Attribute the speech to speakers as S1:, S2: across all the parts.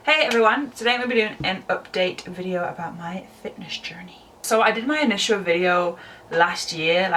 S1: Hey everyone, today I'm going to be doing an update video about my fitness journey. So I did my initial video last year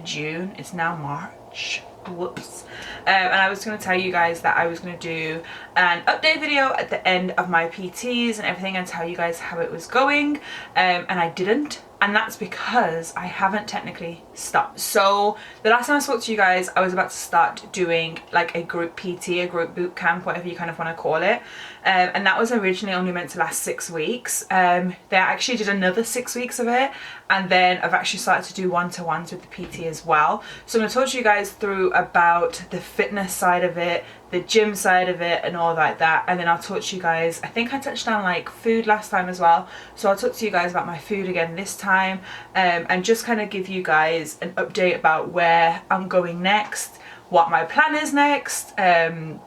S1: June. It's now March. Whoops. And I was going to tell you guys that I was going to do an update video at the end of my PTs and everything and tell you guys how it was going, and I didn't. And that's because I haven't technically stopped. So the last time I spoke to you guys, I was about to start doing like a group PT, a group boot camp, whatever you kind of want to call it. And that was originally only meant to last 6 weeks. They actually did another 6 weeks of it. And then I've actually started to do one-to-ones with the PT as well. So I'm going to talk to you guys through about the fitness side of it, the gym side of it and all like that, and then I'll talk to you guys, I think I touched on like food last time as well, so I'll talk to you guys about my food again this time, and just kind of give you guys an update about where I'm going next, what my plan is next, and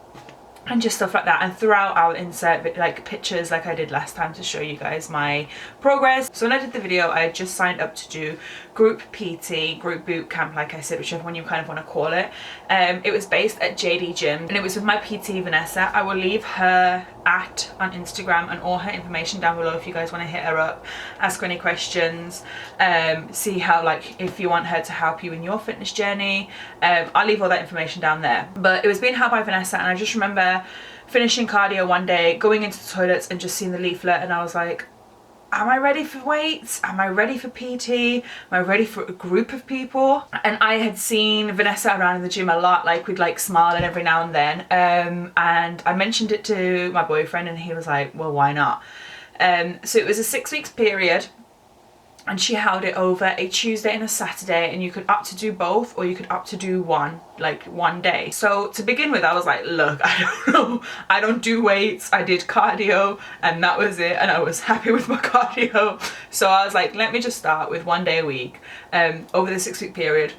S1: just stuff like that. And throughout I'll insert like pictures like I did last time to show you guys my progress. So when I did the video, I had just signed up to do group PT, group boot camp, like I said, whichever one you kind of want to call it. It was based at JD Gym and it was with my PT Vanessa. I will leave her on Instagram and all her information down below if you guys want to hit her up, ask her any questions, see how, like, if you want her to help you in your fitness journey. I'll leave all that information down there. But it was being helped by Vanessa, and I just remember finishing cardio one day, going into the toilets and just seeing the leaflet, and I was like, am I ready for weights? Am I ready for PT? Am I ready for a group of people? And I had seen Vanessa around in the gym a lot, like we'd like smile and every now and then. And I mentioned it to my boyfriend and he was like, well, why not? So it was a 6 weeks period. And she held it over a Tuesday and a Saturday, and you could opt to do both or you could opt to do one day. So to begin with, I was like, look, I don't know, I don't do weights. I did cardio and that was it, and I was happy with my cardio. So I was like, let me just start with 1 day a week over the 6 week period.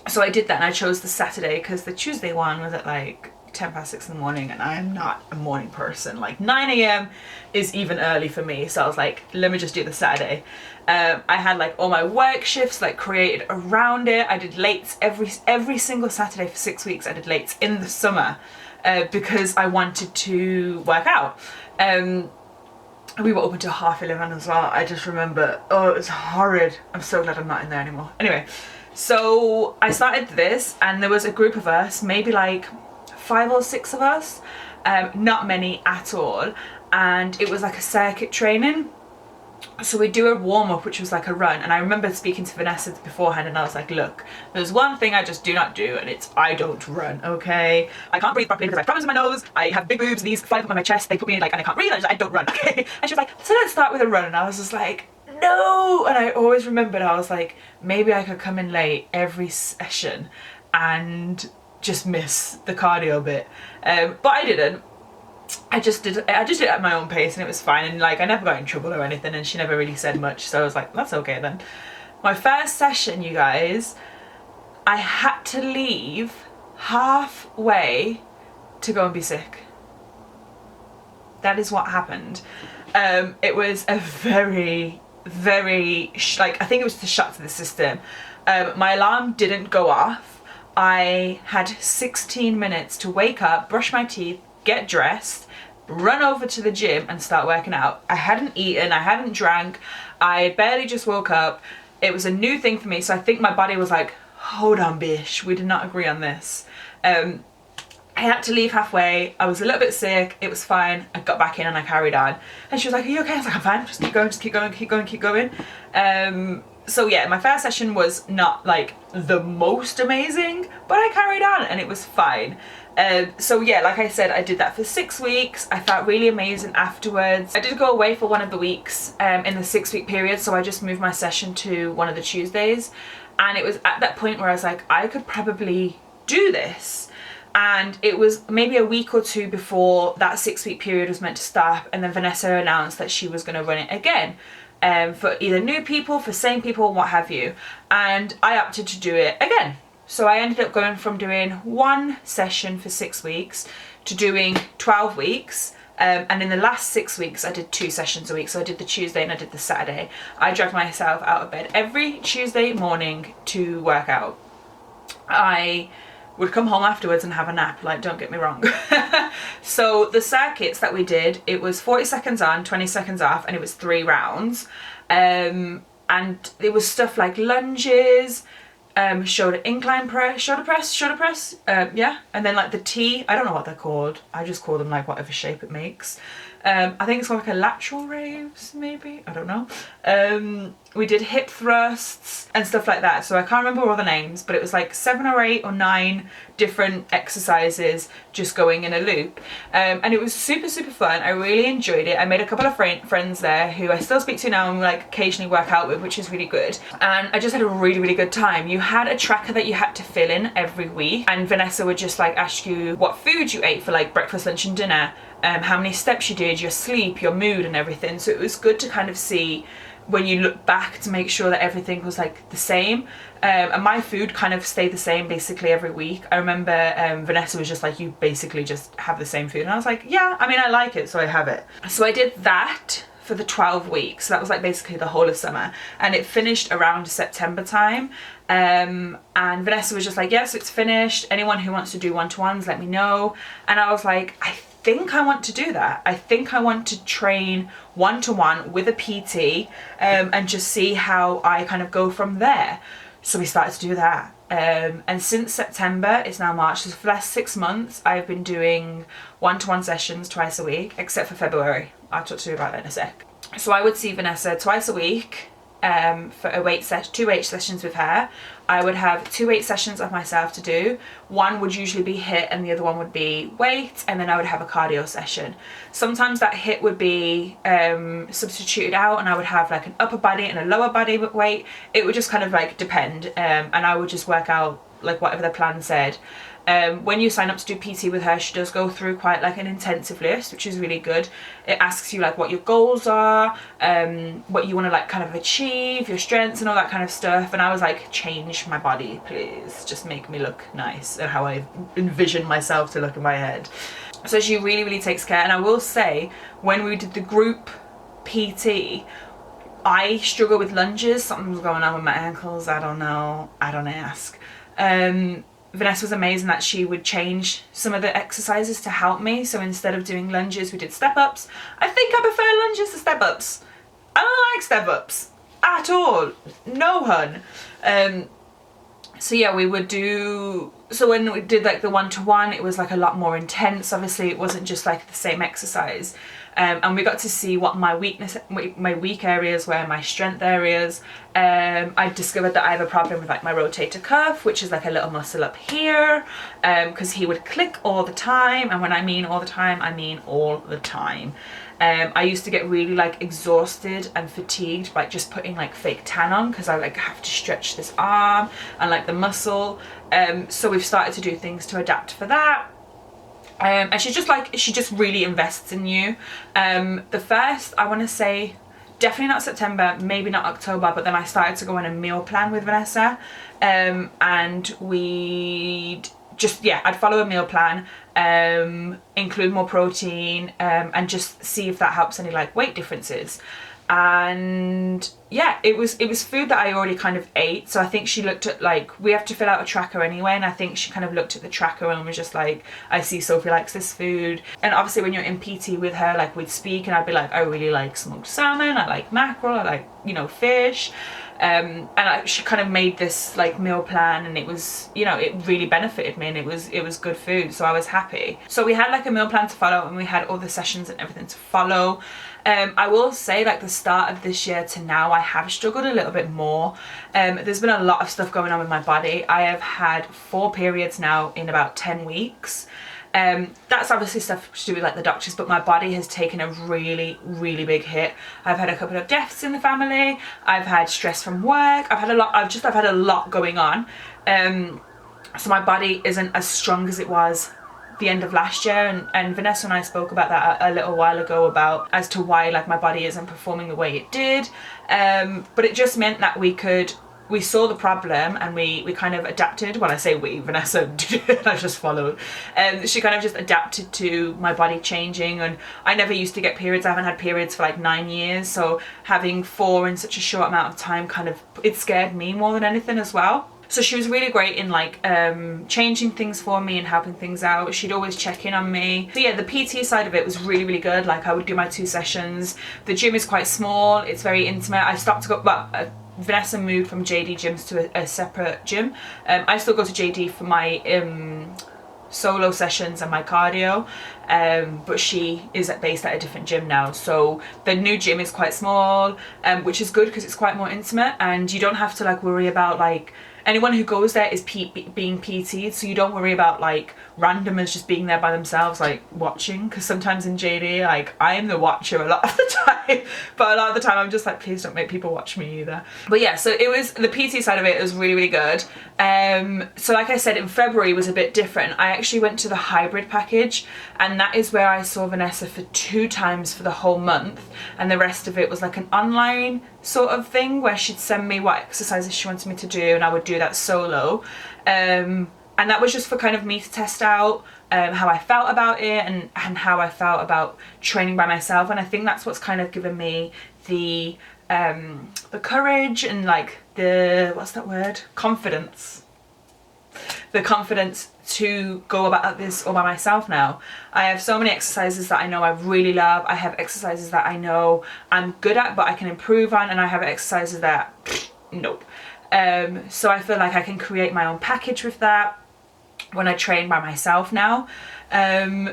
S1: So I did that, and I chose the Saturday because the Tuesday one was at like 6:10 in the morning, and I am not a morning person. Like 9 a.m. is even early for me, so I was like, let me just do the Saturday. I had like all my work shifts like created around it. I did lates every single Saturday for 6 weeks. I did lates in the summer because I wanted to work out. We were open till 11:30 as well. I just remember, oh, it was horrid. I'm so glad I'm not in there anymore. Anyway, so I started this, and there was a group of us, maybe like 5 or 6 of us, not many at all, and it was like a circuit training. So we do a warm-up, which was like a run, and I remember speaking to Vanessa beforehand, and I was like, look, there's one thing I just do not do, and it's I don't run, okay? I can't breathe properly because I have problems with my nose, I have big boobs, these fly up on my chest, they put me in like, and I can't breathe, I don't run, okay? And she was like, so let's start with a run, and I was just like, no! And I always remembered, I was like, maybe I could come in late every session and just miss the cardio bit, but I didn't. I just did it at my own pace, and it was fine, and like I never got in trouble or anything, and she never really said much, so I was like, that's okay then. My first session, you guys, I had to leave halfway to go and be sick. That is what happened. It was a very like, I think it was the shock to the system. My alarm didn't go off. I had 16 minutes to wake up, brush my teeth, get dressed, run over to the gym and start working out. I hadn't eaten, I hadn't drank, I barely just woke up. It was a new thing for me, so I think my body was like, hold on bish, we did not agree on this. I had to leave halfway. I was a little bit sick, it was fine. I got back in and I carried on. And she was like, are you okay? I was like, I'm fine, just keep going, just keep going, keep going, keep going. So yeah, my first session was not like the most amazing, but I carried on and it was fine. So yeah, like I said, I did that for 6 weeks. I felt really amazing afterwards. I did go away for one of the weeks in the 6 week period, so I just moved my session to one of the Tuesdays. And it was at that point where I was like, I could probably do this. And it was maybe a week or two before that 6 week period was meant to stop, and then Vanessa announced that she was going to run it again. For either new people, for same people, what have you. And I opted to do it again. So I ended up going from doing one session for 6 weeks to doing 12 weeks. And in the last 6 weeks, I did 2 sessions a week. So I did the Tuesday and I did the Saturday. I dragged myself out of bed every Tuesday morning to work out. I would come home afterwards and have a nap, like, don't get me wrong. So the circuits that we did, it was 40 seconds on, 20 seconds off, and it was 3 rounds. And it was stuff like lunges, shoulder incline press, shoulder press, yeah, and then like the T, I don't know what they're called, I just call them like whatever shape it makes. I think it's called like a lateral raise, maybe, I don't know. We did hip thrusts and stuff like that, so I can't remember all the names, but it was like 7 or 8 or 9 different exercises just going in a loop, and it was super fun. I really enjoyed it. I made a couple of friends there who I still speak to now and like occasionally work out with, which is really good, and I just had a really good time. You had a tracker that you had to fill in every week, and Vanessa would just like ask you what food you ate for like breakfast, lunch and dinner, how many steps you did, your sleep, your mood and everything. So it was good to kind of see when you look back to make sure that everything was like the same, and my food kind of stayed the same basically every week. I remember Vanessa was just like, you basically just have the same food, and I was like, yeah, I mean, I like it, so I have it. So I did that for the 12 weeks, so that was like basically the whole of summer, and it finished around September time. And Vanessa was just like, yes, it's finished, anyone who wants to do one-to-ones, let me know. And I was like, I think I want to do that. I think I want to train one-to-one with a PT, and just see how I kind of go from there. So we started to do that, and since September, it's now March, so for the last 6 months I've been doing one-to-one sessions twice a week, except for February. I'll talk to you about that in a sec. So I would see Vanessa twice a week, for a 2 weight sessions with her. I would have 2 weight sessions of myself to do. One would usually be HIIT and the other one would be weight, and then I would have a cardio session. Sometimes that HIIT would be substituted out, and I would have like an upper body and a lower body weight. It would just kind of like depend, and I would just work out like whatever the plan said. When you sign up to do PT with her, she does go through quite like an intensive list, which is really good. It asks you like what your goals are, what you want to like kind of achieve, your strengths and all that kind of stuff. And I was like, change my body, please. Just make me look nice and how I envision myself to look in my head. So she really takes care. And I will say, when we did the group PT, I struggle with lunges. Something's going on with my ankles. I don't know. I don't ask. Vanessa was amazing that she would change some of the exercises to help me. So instead of doing lunges, we did step-ups. I think I prefer lunges to step-ups. I don't like step-ups at all. No, hun. So yeah, we would do, so when we did like the one-to-one, it was like a lot more intense. Obviously it wasn't just like the same exercise. And we got to see what my weak areas were, my strength areas. I discovered that I have a problem with like my rotator cuff, which is like a little muscle up here, because he would click all the time. And when I mean all the time, I mean all the time. I used to get really like exhausted and fatigued by just putting like fake tan on, because I like have to stretch this arm and like the muscle. So we've started to do things to adapt for that. And she's just like, she just really invests in you. The first, I want to say, definitely not September, maybe not October, but then I started to go on a meal plan with Vanessa, and we'd just, yeah, I'd follow a meal plan, include more protein, and just see if that helps any like weight differences. And yeah, it was food that I already kind of ate. So I think she looked at like, we have to fill out a tracker anyway, and I think she kind of looked at the tracker and was just like, I see Sophie likes this food. And obviously when you're in PT with her, like we'd speak and I'd be like, I really like smoked salmon, I like mackerel, I like, you know, fish. And she kind of made this like meal plan, and it was, you know, it really benefited me, and it was good food, so I was happy. So we had like a meal plan to follow, and we had all the sessions and everything to follow. I will say, like the start of this year to now, I have struggled a little bit more. There's been a lot of stuff going on with my body. I have had 4 periods now in about 10 weeks. That's obviously stuff to do with like the doctors, but my body has taken a really big hit. I've had a couple of deaths in the family, I've had stress from work, I've had a lot going on. So my body isn't as strong as it was the end of last year, and Vanessa and I spoke about that a little while ago, about as to why like my body isn't performing the way it did. But it just meant that we saw the problem, and we kind of adapted. When I say we, Vanessa did, I just followed. She kind of just adapted to my body changing, and I never used to get periods. I haven't had periods for like 9 years, so having 4 in such a short amount of time kind of, it scared me more than anything as well. So she was really great in like changing things for me and helping things out. She'd always check in on me. So yeah, the PT side of it was really, really good. Like I would do my 2 sessions. The gym is quite small, it's very intimate. I stopped to go, well, Vanessa moved from JD gyms to a separate gym. I still go to JD for my solo sessions and my cardio, but she is based at a different gym now. So the new gym is quite small, which is good because it's quite more intimate, and you don't have to like worry about like, anyone who goes there is being PT'd, so you don't worry about like randomers just being there by themselves like watching, because sometimes in JD like I am the watcher a lot of the time, but a lot of the time I'm just like, please don't make people watch me either. But yeah, so it was, the PT side of it was really, really good. So like I said, in February was a bit different. I actually went to the hybrid package, and that is where I saw Vanessa for 2 times for the whole month, and the rest of it was like an online sort of thing where she'd send me what exercises she wanted me to do, and I would do that solo. And that was just for kind of me to test out how I felt about it, and how I felt about training by myself. And I think that's what's kind of given me the courage and like the, what's that word? Confidence. The confidence to go about this all by myself now. I have so many exercises that I know I really love. I have exercises that I know I'm good at but I can improve on, and I have exercises that nope. So I feel like I can create my own package with that when I train by myself now.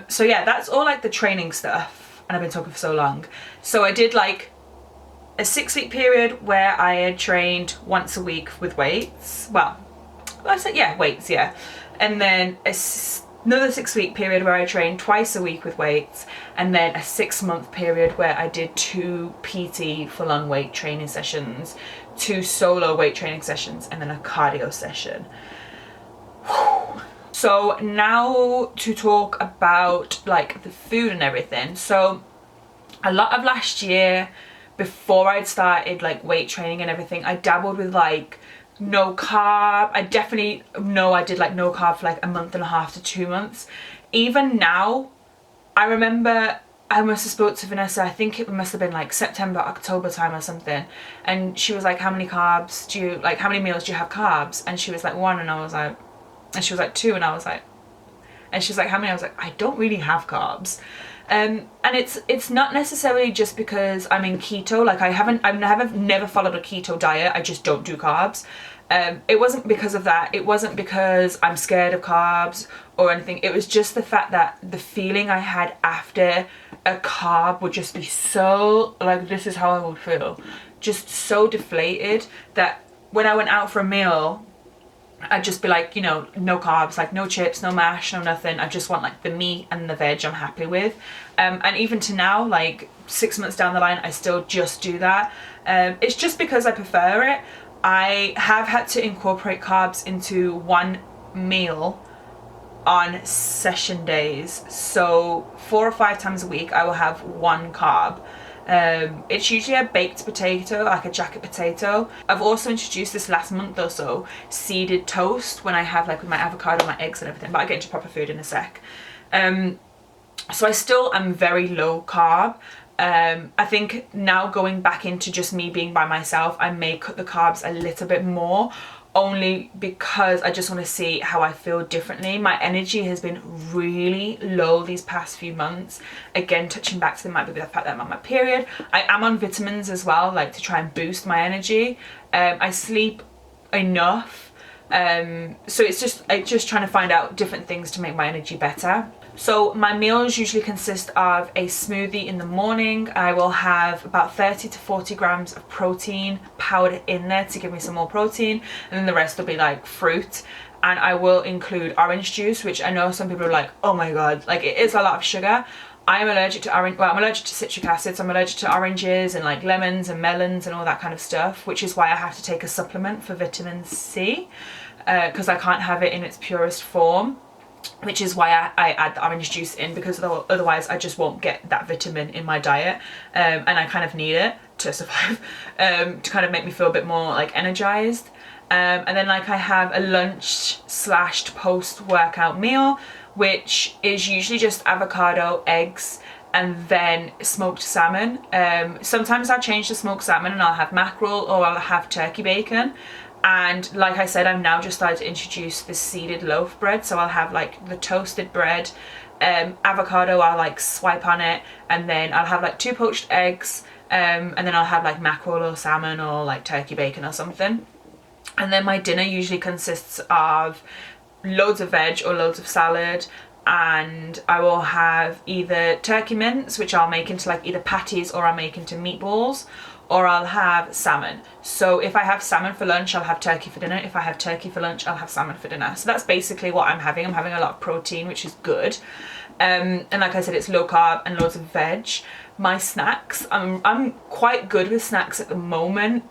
S1: So yeah, that's all like the training stuff, and I've been talking for so long. So I did like a 6-week period where I had trained once a week with weights. Well, I said, yeah, weights, yeah. And then another 6-week period where I trained twice a week with weights, and then a 6-month period where I did 2 PT full-on weight training sessions, 2 solo weight training sessions, and then a cardio session. Whew. So now to talk about like the food and everything. So a lot of last year, before I'd started like weight training and everything, I dabbled with like no carb. I definitely know I did like no carb for like a month and a half to 2 months. Even now, I remember I must have spoke to Vanessa, I think it must have been like September, October time or something, and she was like, how many carbs do you, like how many meals do you have carbs? And she was like 1, and I was like, and she was like 2, and I was like, and she's like, how many? I was like, I don't really have carbs. And it's not necessarily just because I'm in keto. Like I've never followed a keto diet. I just don't do carbs. It wasn't because of that. It wasn't because I'm scared of carbs or anything. It was just the fact that the feeling I had after a carb would just be so, like, this is how I would feel, just so deflated, that when I went out for a meal, I'd just be like, you know, no carbs, like no chips, no mash, no nothing. I just want like the meat and the veg I'm happy with. And even to now, like 6 months down the line, I still just do that. It's just because I prefer it. I have had to incorporate carbs into one meal on session days. So 4 or 5 times a week, I will have 1 carb. It's usually a baked potato, like a jacket potato. I've also introduced this last month or so, seeded toast, when I have like with my avocado, my eggs and everything, but I'll get into proper food in a sec. So I still am very low carb. I think now going back into just me being by myself, I may cut the carbs a little bit more, only because I just want to see how I feel differently. My energy has been really low these past few months. Again, touching back to the might be the fact that I'm on my period. I am on vitamins as well, like to try and boost my energy. I sleep enough. So it's just trying to find out different things to make my energy better. So my meals usually consist of a smoothie in the morning. I will have about 30 to 40 grams of protein powdered in there to give me some more protein, and then the rest will be like fruit. And I will include orange juice, which I know some people are like, oh my god, like it is a lot of sugar. I'm allergic to I'm allergic to citric acid, so I'm allergic to oranges and like lemons and melons and all that kind of stuff, which is why I have to take a supplement for vitamin C, because I can't have it in its purest form, which is why I add the orange juice in, because otherwise I just won't get that vitamin in my diet, and I kind of need it to survive, to kind of make me feel a bit more like energized. And then like I have a lunch / post-workout meal, which is usually just avocado, eggs, and then smoked salmon. Sometimes I'll change the smoked salmon and I'll have mackerel, or I'll have turkey bacon. And like I said, I've now just started to introduce the seeded loaf bread. So I'll have like the toasted bread, avocado, I'll like swipe on it, and then I'll have like 2 poached eggs, and then I'll have like mackerel or salmon or like turkey bacon or something. And then my dinner usually consists of loads of veg or loads of salad, and I will have either turkey mince, which I'll make into like either patties or I'll make into meatballs, or I'll have salmon. So if I have salmon for lunch, I'll have turkey for dinner. If I have turkey for lunch, I'll have salmon for dinner. So that's basically what I'm having. I'm having a lot of protein, which is good. And like I said, it's low carb and loads of veg. My snacks, I'm quite good with snacks at the moment.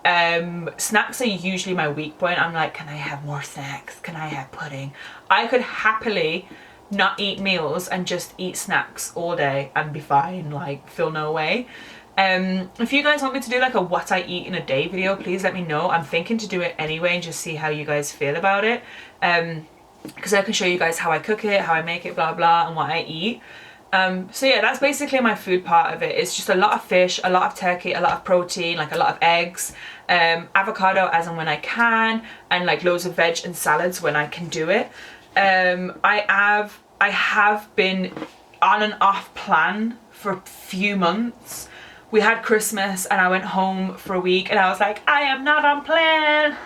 S1: Snacks are usually my weak point. I'm like, can I have more snacks? Can I have pudding? I could happily not eat meals and just eat snacks all day and be fine, like feel no way. If you guys want me to do like a what I eat in a day video, please let me know. I'm thinking to do it anyway and just see how you guys feel about it, because I can show you guys how I cook it, how I make it, blah blah, and what I eat. So yeah, that's basically my food part of it. It's just a lot of fish, a lot of turkey, a lot of protein, like a lot of eggs, avocado as and when I can, and like loads of veg and salads when I can do it. I have been on and off plan for a few months. We had Christmas and I went home for a week and I was like, I am not on plan.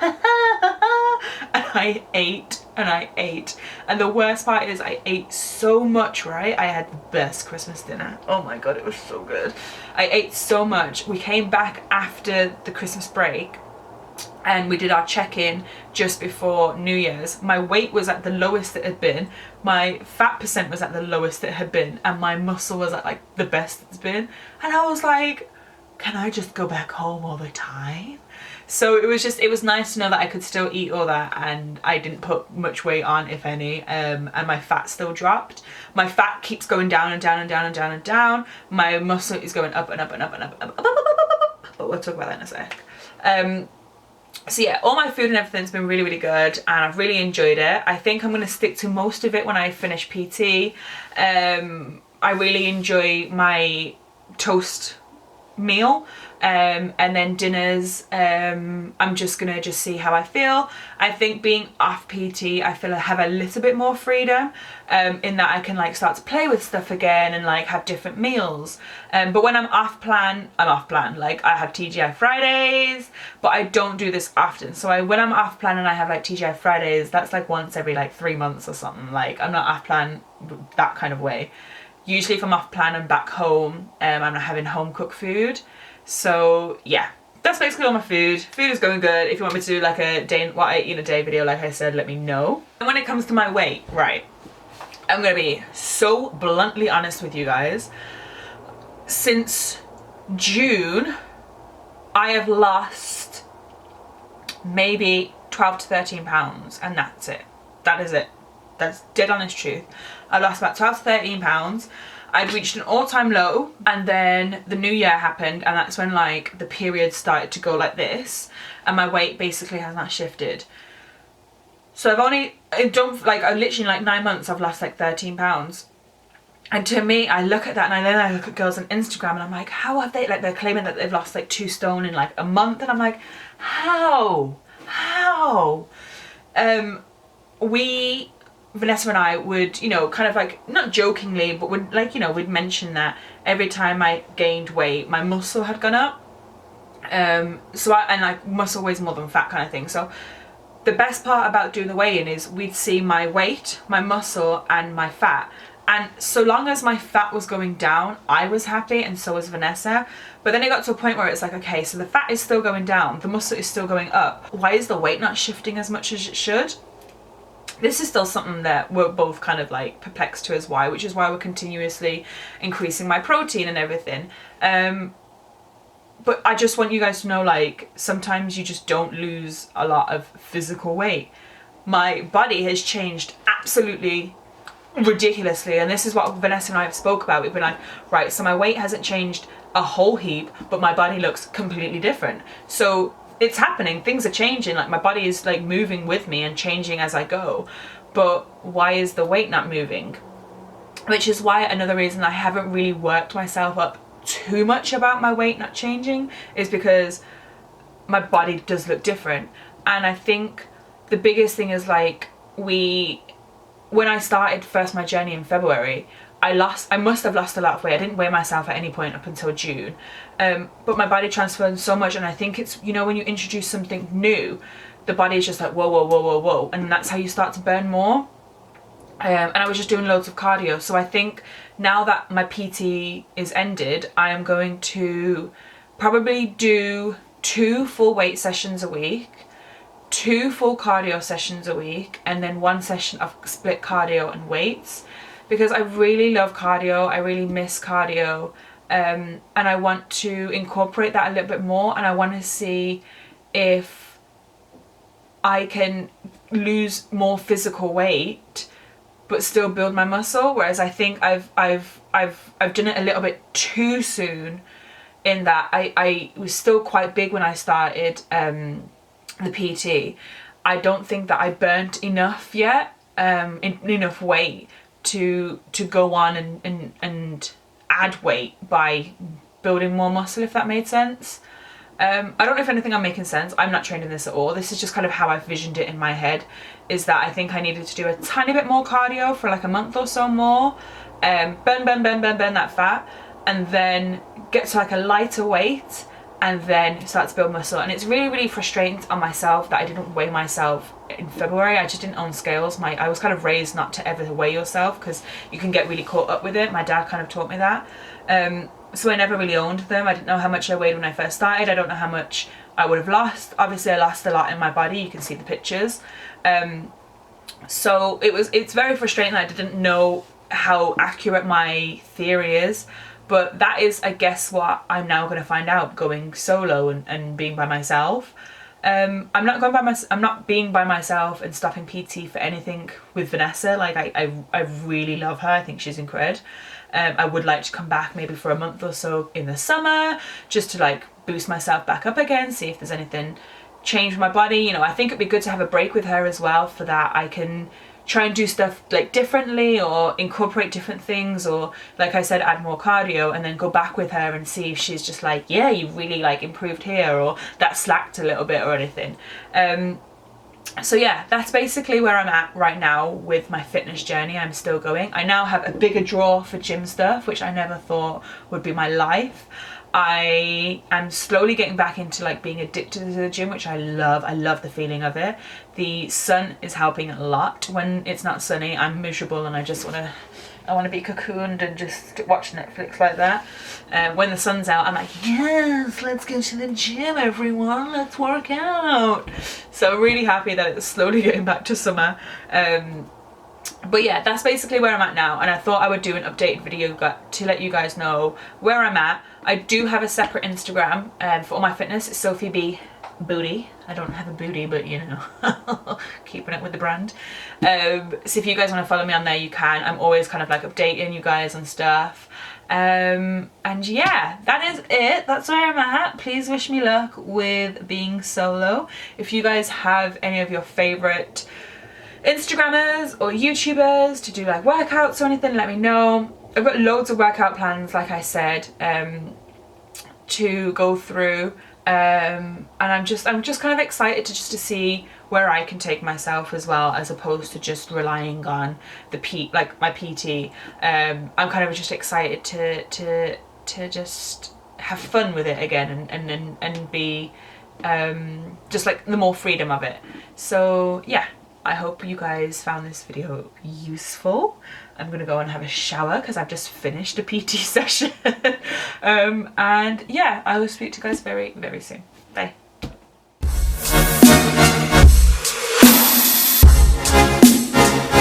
S1: And I ate and I ate. And the worst part is I ate so much, right? I had the best Christmas dinner. Oh my God, it was so good. I ate so much. We came back after the Christmas break and we did our check-in just before New Year's. My weight was at the lowest it had been, my fat percent was at the lowest it had been, and my muscle was at like the best it's been. And I was like, can I just go back home all the time? So it was nice to know that I could still eat all that and I didn't put much weight on, if any, and my fat still dropped. My fat keeps going down and down and down and down and down. My muscle is going up and up and up and up and up, but we'll talk about that in a sec. So yeah, all my food and everything's been really, really good and I've really enjoyed it. I think I'm going to stick to most of it when I finish PT. I really enjoy my toast meal, and then dinners, I'm just gonna see how I feel. I think being off PT, I feel I have a little bit more freedom, in that I can like start to play with stuff again and like have different meals. But when I'm off plan, like I have TGI Fridays, but I don't do this often. So when I'm off plan and I have like TGI Fridays, that's like once every like 3 months or something. Like I'm not off plan that kind of way. Usually if I'm off plan and back home, I'm not having home cooked food. So yeah, that's basically all my food. Food is going good. If you want me to do like a day, what I eat in a day video, like I said, let me know. And when it comes to my weight, right, I'm gonna be so bluntly honest with you guys. Since June, I have lost maybe 12 to 13 pounds and that's it. That is it. That's dead honest truth. I lost about 12 to 13 pounds. I'd reached an all-time low and then the new year happened and that's when like the period started to go like this and my weight basically has not shifted. So I literally in like 9 months I've lost like 13 pounds. And to me, I look at that and then I look at girls on Instagram and I'm like, how have they, like they're claiming that they've lost like 2 stone in like a month, and I'm like, how? Vanessa and I would, you know, kind of like, not jokingly, but would like, you know, we'd mention that every time I gained weight, my muscle had gone up. And like muscle weighs more than fat kind of thing. So the best part about doing the weigh-in is we'd see my weight, my muscle and my fat. And so long as my fat was going down, I was happy and so was Vanessa. But then it got to a point where it's like, okay, so the fat is still going down, the muscle is still going up. Why is the weight not shifting as much as it should? This is still something that we're both kind of like perplexed to as why, which is why we're continuously increasing my protein and everything. But I just want you guys to know, like, sometimes you just don't lose a lot of physical weight. My body has changed absolutely ridiculously, and this is what Vanessa and I have spoke about. We've been like, right, so my weight hasn't changed a whole heap, but my body looks completely different. So it's happening, things are changing, like my body is like moving with me and changing as I go, but why is the weight not moving? Which is why another reason I haven't really worked myself up too much about my weight not changing is because my body does look different. And I think the biggest thing is like when I started first my journey in February, I must have lost a lot of weight. I didn't weigh myself at any point up until June, but my body transformed so much. And I think it's, you know, when you introduce something new, the body is just like whoa, whoa, whoa, whoa, whoa, and that's how you start to burn more. And I was just doing loads of cardio. So I think now that my PT is ended, I am going to probably do 2 full weight sessions a week, 2 full cardio sessions a week, and then 1 session of split cardio and weights, because I really love cardio. I really miss cardio, and I want to incorporate that a little bit more, and I want to see if I can lose more physical weight but still build my muscle. Whereas I think I've done it a little bit too soon, in that I was still quite big when I started the PT. I don't think that I burnt enough yet, enough weight to go on and add weight by building more muscle, if that made sense. I don't know if anything I'm making sense. I'm not trained in this at all. This is just kind of how I've visioned it in my head, is that I think I needed to do a tiny bit more cardio for like a month or so more, burn that fat, and then get to like a lighter weight, and then start to build muscle. And it's really, really frustrating on myself that I didn't weigh myself in February. I just didn't own scales. I was kind of raised not to ever weigh yourself because you can get really caught up with it. My dad kind of taught me that. So I never really owned them. I didn't know how much I weighed when I first started. I don't know how much I would have lost. Obviously I lost a lot in my body. You can see the pictures. So it's very frustrating that I didn't know how accurate my theory is. But that is, I guess, what I'm now going to find out going solo and being by myself. I'm not being by myself and stopping PT for anything with Vanessa. Like I really love her. I think she's incredible. I would like to come back maybe for a month or so in the summer, just to like boost myself back up again, see if there's anything changed with my body. You know, I think it'd be good to have a break with her as well. For that I can try and do stuff like differently, or incorporate different things, or like I said, add more cardio, and then go back with her and see if she's just like, yeah, you really like improved here, or that slacked a little bit or anything. So yeah, that's basically where I'm at right now with my fitness journey. I'm still going. I now have a bigger drawer for gym stuff, which I never thought would be my life. I am slowly getting back into like being addicted to the gym, which I love. I love the feeling of it. The sun is helping a lot. When it's not sunny, I'm miserable and I want to be cocooned and just watch Netflix like that. When the sun's out, I'm like, yes, let's go to the gym, everyone. Let's work out. So I'm really happy that it's slowly getting back to summer. But yeah, that's basically where I'm at now, and I thought I would do an updated video to let you guys know where I'm at. I do have a separate Instagram for all my fitness. It's SophieBBeauty. I don't have a booty, but you know, keeping it with the brand. So if you guys want to follow me on there, you can. I'm always kind of like updating you guys on stuff. And yeah, that is it. That's where I'm at. Please wish me luck with being solo. If you guys have any of your favorite Instagrammers or YouTubers to do like workouts or anything, let me know. I've got loads of workout plans, like I said, to go through, and I'm just kind of excited to see where I can take myself as well, as opposed to just relying on my PT. I'm kind of just excited to just have fun with it again, and be just like the more freedom of it. So yeah, I hope you guys found this video useful. I'm gonna go and have a shower because I've just finished a PT session. And yeah, I will speak to you guys very, very soon. Bye.